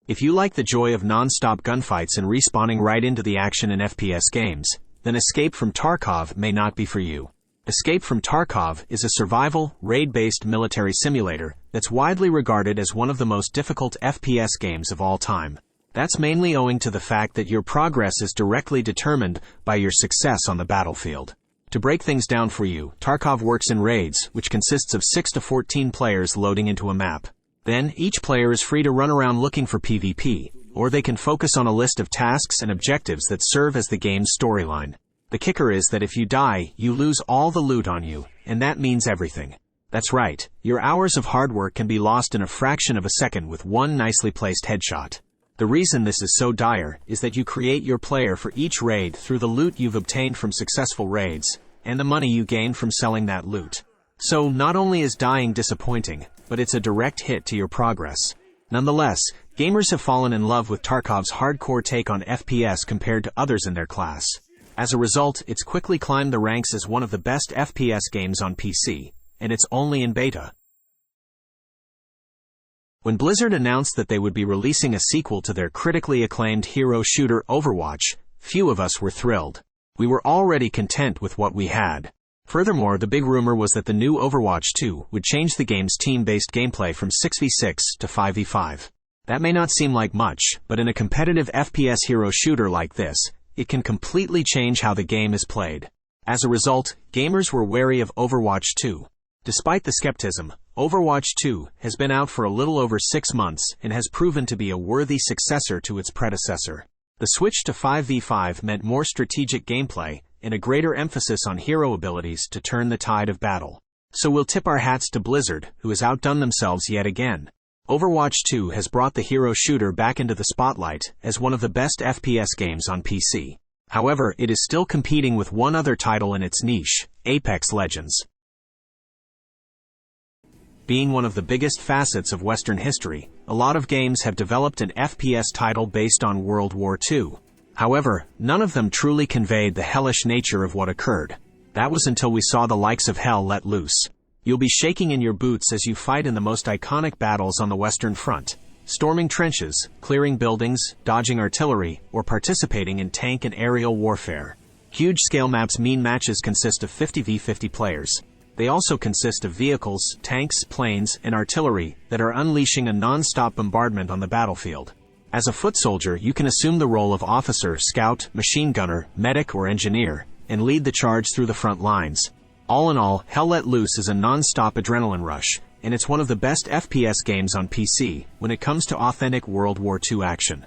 If you like the joy of non-stop gunfights and respawning right into the action in FPS games, then Escape from Tarkov may not be for you. Escape from Tarkov is a survival, raid-based military simulator that's widely regarded as one of the most difficult FPS games of all time. That's mainly owing to the fact that your progress is directly determined by your success on the battlefield. To break things down for you, Tarkov works in raids, which consists of 6 to 14 players loading into a map. Then, each player is free to run around looking for PvP, or they can focus on a list of tasks and objectives that serve as the game's storyline. The kicker is that if you die, you lose all the loot on you, and that means everything. That's right, your hours of hard work can be lost in a fraction of a second with one nicely placed headshot. The reason this is so dire is that you create your player for each raid through the loot you've obtained from successful raids, and the money you gain from selling that loot. So, not only is dying disappointing, but it's a direct hit to your progress. Nonetheless, gamers have fallen in love with Tarkov's hardcore take on FPS compared to others in their class. As a result, it's quickly climbed the ranks as one of the best FPS games on PC, and it's only in beta. When Blizzard announced that they would be releasing a sequel to their critically acclaimed hero shooter Overwatch, few of us were thrilled. We were already content with what we had. Furthermore, the big rumor was that the new Overwatch 2 would change the game's team-based gameplay from 6v6 to 5v5. That may not seem like much, but in a competitive FPS hero shooter like this, it can completely change how the game is played. As a result, gamers were wary of Overwatch 2. Despite the skepticism, Overwatch 2 has been out for a little over 6 months and has proven to be a worthy successor to its predecessor. The switch to 5v5 meant more strategic gameplay and a greater emphasis on hero abilities to turn the tide of battle. So we'll tip our hats to Blizzard, who has outdone themselves yet again. Overwatch 2 has brought the hero shooter back into the spotlight as one of the best FPS games on PC. However, it is still competing with one other title in its niche, Apex Legends. Being one of the biggest facets of Western history, a lot of games have developed an FPS title based on World War II. However, none of them truly conveyed the hellish nature of what occurred. That was until we saw the likes of hell let loose. You'll be shaking in your boots as you fight in the most iconic battles on the Western Front, storming trenches, clearing buildings, dodging artillery, or participating in tank and aerial warfare. Huge-scale maps mean matches consist of 50v50 players. They also consist of vehicles, tanks, planes, and artillery that are unleashing a non-stop bombardment on the battlefield. As a foot soldier, you can assume the role of officer, scout, machine gunner, medic, or engineer, and lead the charge through the front lines. All in all, Hell Let Loose is a non-stop adrenaline rush, and it's one of the best FPS games on PC when it comes to authentic World War II action.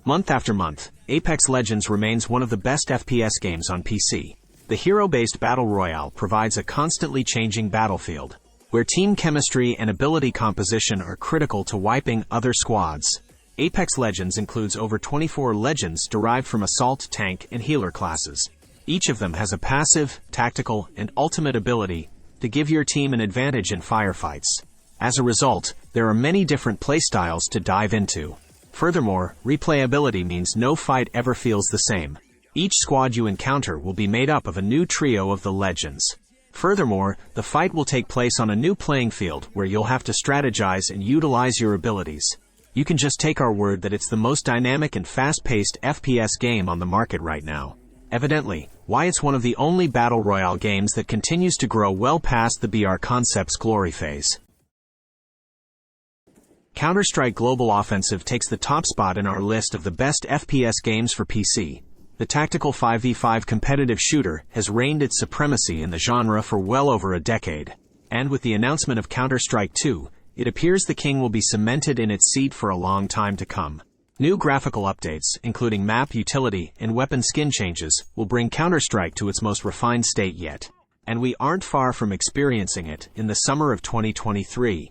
Month after month, Apex Legends remains one of the best FPS games on PC. The hero-based Battle Royale provides a constantly changing battlefield, where team chemistry and ability composition are critical to wiping other squads. Apex Legends includes over 24 legends derived from assault, tank, and healer classes. Each of them has a passive, tactical, and ultimate ability to give your team an advantage in firefights. As a result, there are many different playstyles to dive into. Furthermore, replayability means no fight ever feels the same. Each squad you encounter will be made up of a new trio of the legends. Furthermore, the fight will take place on a new playing field where you'll have to strategize and utilize your abilities. You can just take our word that it's the most dynamic and fast-paced FPS game on the market right now. Evidently, why it's one of the only Battle Royale games that continues to grow well past the BR concept's glory phase. Counter-Strike Global Offensive takes the top spot in our list of the best FPS games for PC. The tactical 5v5 competitive shooter has reigned its supremacy in the genre for well over a decade. And with the announcement of Counter-Strike 2, it appears the king will be cemented in its seat for a long time to come. New graphical updates, including map utility and weapon skin changes, will bring Counter-Strike to its most refined state yet. And we aren't far from experiencing it in the summer of 2023.